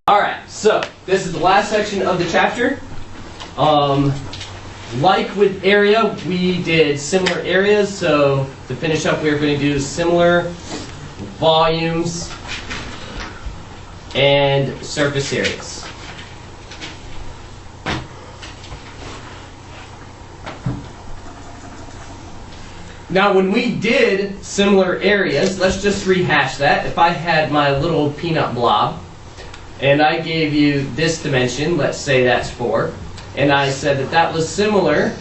Alright, so this is the last section of the chapter. Like with area, we did similar areas, so to finish up, we're going to do similar volumes and surface areas. Now, when we did similar areas, let's just rehash that. If I had my little peanut blob, and I gave you this dimension, let's say that's 4, and I said that that was similar,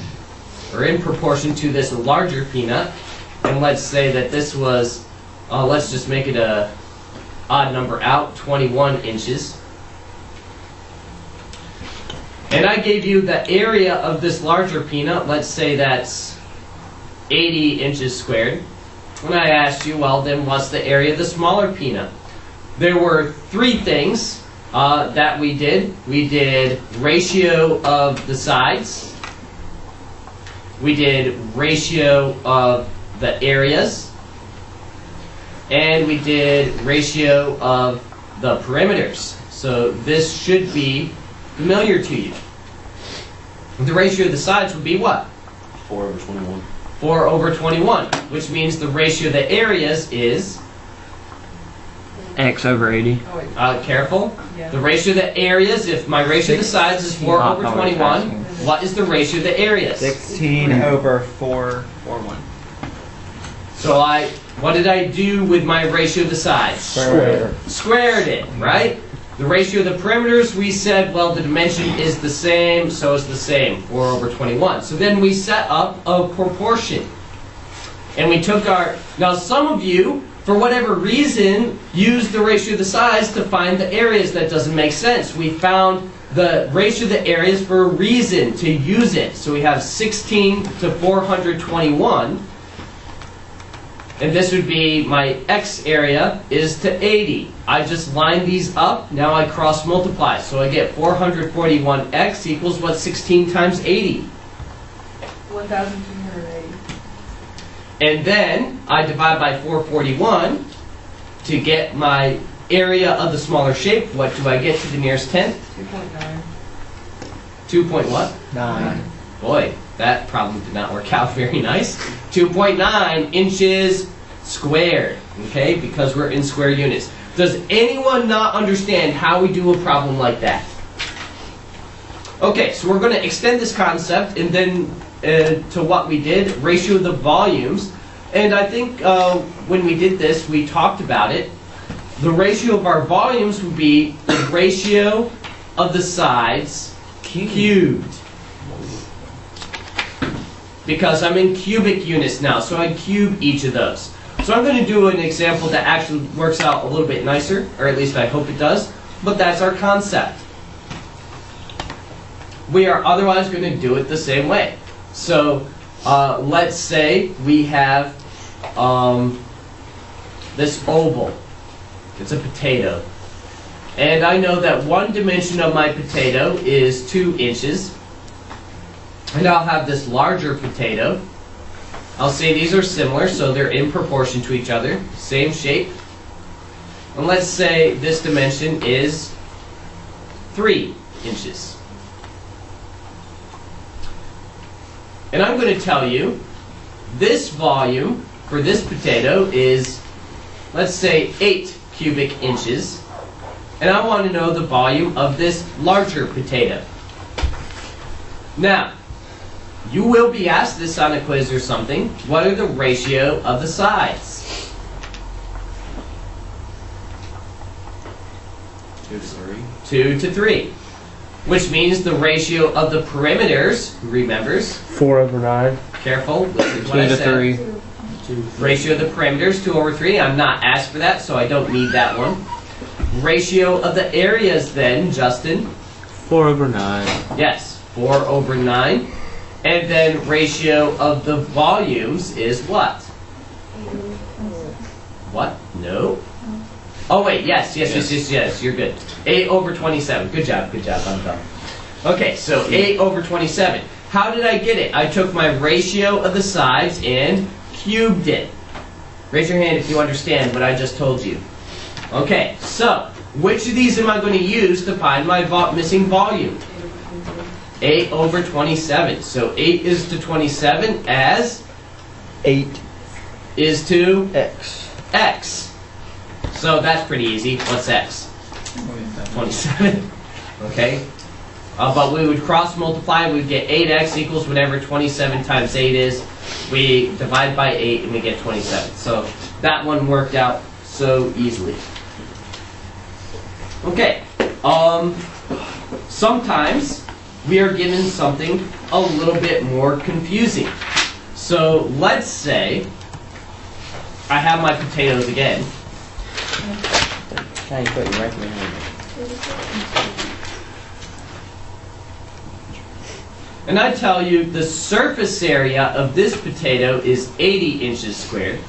or in proportion to this larger peanut, and let's say that this was, let's just make it a odd number out, 21 inches. And I gave you the area of this larger peanut, let's say that's 80 inches squared. And I asked you, well, then what's the area of the smaller peanut? There were 3 things that we did. We did ratio of the sides. We did ratio of the areas. And we did ratio of the perimeters. So this should be familiar to you. The ratio of the sides would be what? 4 over 21. 4 over 21, which means the ratio of the areas is? X over 80. Careful. Yeah. The ratio of the areas, if my ratio of the sides is 4 over 21, what is the ratio of the areas? 16 over 4, 1. So what did I do with my ratio of the sides? Squared it, right? The ratio of the perimeters, we said, well, the dimension is the same, so it's the same, 4 over 21. So then we set up a proportion. And we took now some of you, for whatever reason, used the ratio of the sides to find the areas. That doesn't make sense. We found the ratio of the areas for a reason, to use it. So we have 16 to 421. And this would be my X area is to 80. I just line these up. Now I cross multiply. So I get 441X equals what? 16 times 80. 1,280. And then I divide by 441 to get my area of the smaller shape. What do I get to the nearest tenth? 2.9. 2 point what? 9. Boy, that problem did not work out very nice. 2.9 inches squared, okay, because we're in square units. Does anyone not understand how we do a problem like that? Okay, so we're going to extend this concept and then to what we did, ratio of the volumes. And I think when we did this, we talked about it. The ratio of our volumes would be the ratio of the sides cubed. Because I'm in cubic units now, so I cube each of those. So I'm going to do an example that actually works out a little bit nicer, or at least I hope it does, but that's our concept. We are otherwise going to do it the same way. So let's say we have this oval. It's a potato. And I know that one dimension of my potato is 2 inches. And I'll have this larger potato. I'll say these are similar, so they're in proportion to each other. Same shape. And let's say this dimension is 3 inches. And I'm going to tell you, this volume for this potato is, let's say, 8 cubic inches. And I want to know the volume of this larger potato. Now, you will be asked this on a quiz or something. What are the ratio of the sides? 2 to 3. 2 to 3. Which means the ratio of the perimeters, who remembers? 4 over 9. Careful, this is what 2 I to said. 3. Ratio of the perimeters, 2 over 3. I'm not asked for that, so I don't need that one. Ratio of the areas then, Justin? 4 over 9. Yes, 4 over 9. And then ratio of the volumes is what? What? No? Oh wait, yes, you're good. 8 over 27. Good job, I'm done. Okay, so 8 over 27. How did I get it? I took my ratio of the sides and cubed it. Raise your hand if you understand what I just told you. Okay, so which of these am I going to use to find my missing volume? 8 over 27. So 8 is to 27 as 8 is to x. x. So that's pretty easy. What's x? 27. Okay. But we would cross multiply. We'd get 8x equals whatever 27 times 8 is. We divide by 8 and we get 27. So that one worked out so easily. Okay. Sometimes we are given something a little bit more confusing. So let's say I have my potatoes again. Can you put your right hand? And I tell you the surface area of this potato is 80 inches squared,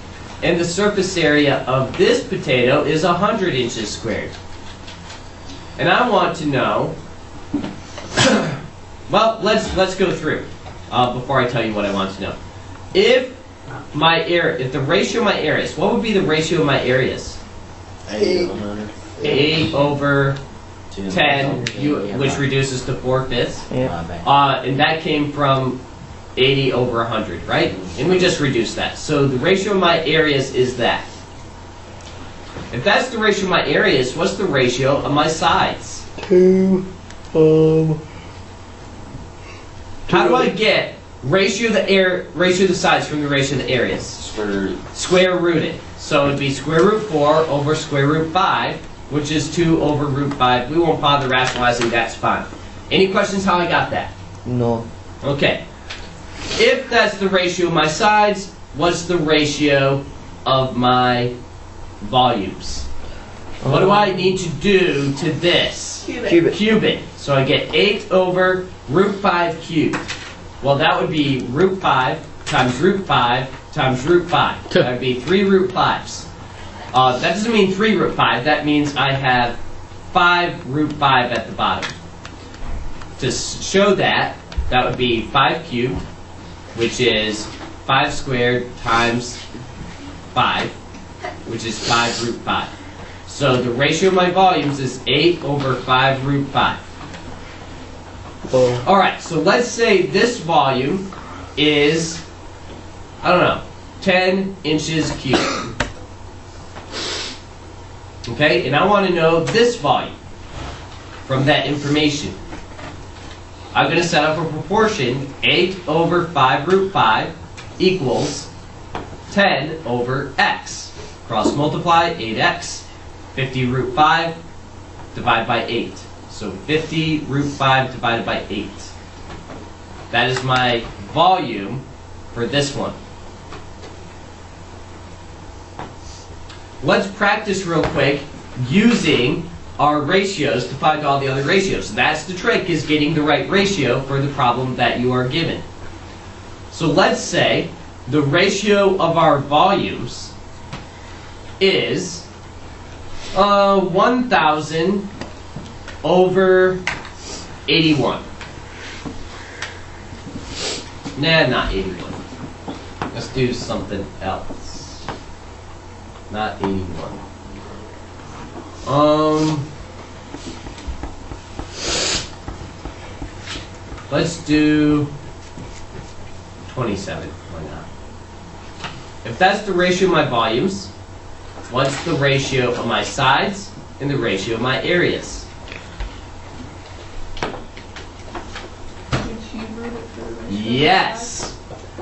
and the surface area of this potato is 100 inches squared. And I want to know, well, let's go through before I tell you what I want to know. If the ratio of my areas, what would be the ratio of my areas? 8 over 100. 8 over 10. 10, which reduces to 4/5. Yeah. And that came from 80 over 100, right? And we just reduced that. So the ratio of my areas is that. If that's the ratio of my areas, what's the ratio of my sides? 2 How do I get ratio of the sides from the ratio of the areas? Square root it. So it'd be square root 4 over square root 5, which is 2 over root 5. We won't bother rationalizing, that's fine. Any questions how I got that? No. Okay. If that's the ratio of my sides, what's the ratio of my volumes? What do I need to do to this? Cube it. Cube it. So I get 8 over root 5 cubed. Well, that would be root 5 times root 5 times root 5. That would be 3 root 5s. That doesn't mean 3 root 5. That means I have 5 root 5 at the bottom. To show that, that would be 5 cubed, which is 5 squared times 5, which is 5 root 5. So the ratio of my volumes is 8 over 5 root 5. Oh. Alright, so let's say this volume is, I don't know, 10 inches cubed. Okay, and I want to know this volume from that information. I'm going to set up a proportion, 8 over 5 root 5 equals 10 over x. Cross multiply, 8x, 50 root 5, divide by 8. So 50 root 5 divided by 8. That is my volume for this one. Let's practice real quick using our ratios to find all the other ratios. That's the trick, is getting the right ratio for the problem that you are given. So let's say the ratio of our volumes is 1,000 over 81. Nah, not 81. Let's do something else. Not 81. Let's do 27. Why not? If that's the ratio of my volumes, what's the ratio of my sides and the ratio of my areas? Yes.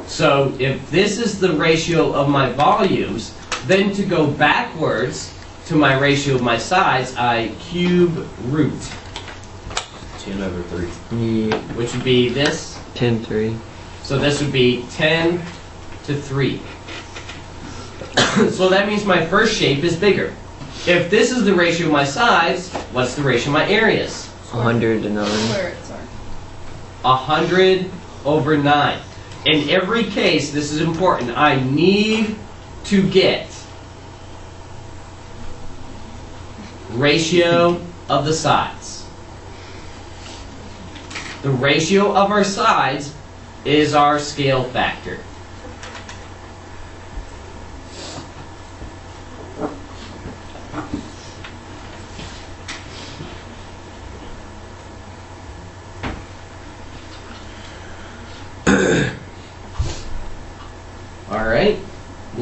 So if this is the ratio of my volumes, then to go backwards to my ratio of my sides, I cube root, 10 over 3. Yeah. which would be this. 10 3. So this would be 10 to 3. So that means my first shape is bigger. If this is the ratio of my sides, what's the ratio of my areas? 100 to 9. Square it, sorry. 100 over 9. In every case, this is important, I need to get ratio of the sides. The ratio of our sides is our scale factor.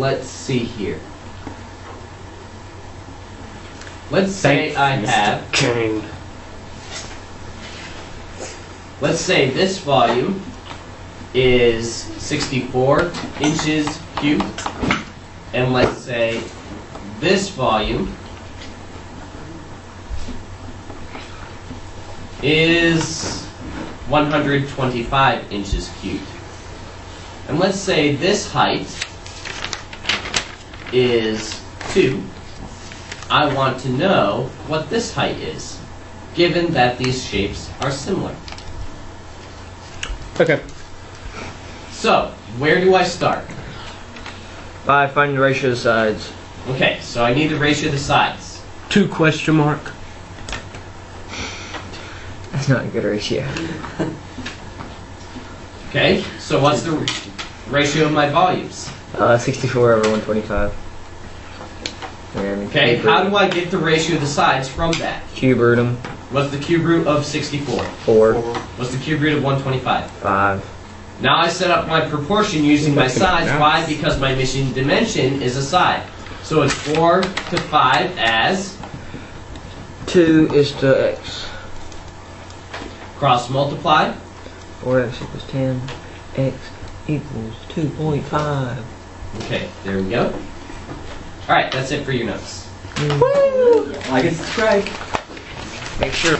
let's see here. Let's say I have, Kane. let's say this volume is 64 inches cubed, and let's say this volume is 125 inches cubed. And let's say this height is 2. I want to know what this height is, given that these shapes are similar. Okay. So, where do I start? By finding the ratio of the sides. Okay, so I need the ratio of the sides. 2 question mark. That's not a good ratio. Okay, so what's the ratio of my volumes? 64 over 125. Okay, how do I get the ratio of the sides from that? Cube root them. What's the cube root of 64? 4. What's the cube root of 125? 5. Now I set up my proportion using my sides. Why? Because my missing dimension is a side. So it's 4 to 5 as 2 is to x. cross multiply. 4x equals 10. X equals 2.5. Okay, there we go. Alright, that's it for your notes. I get to strike. Make sure.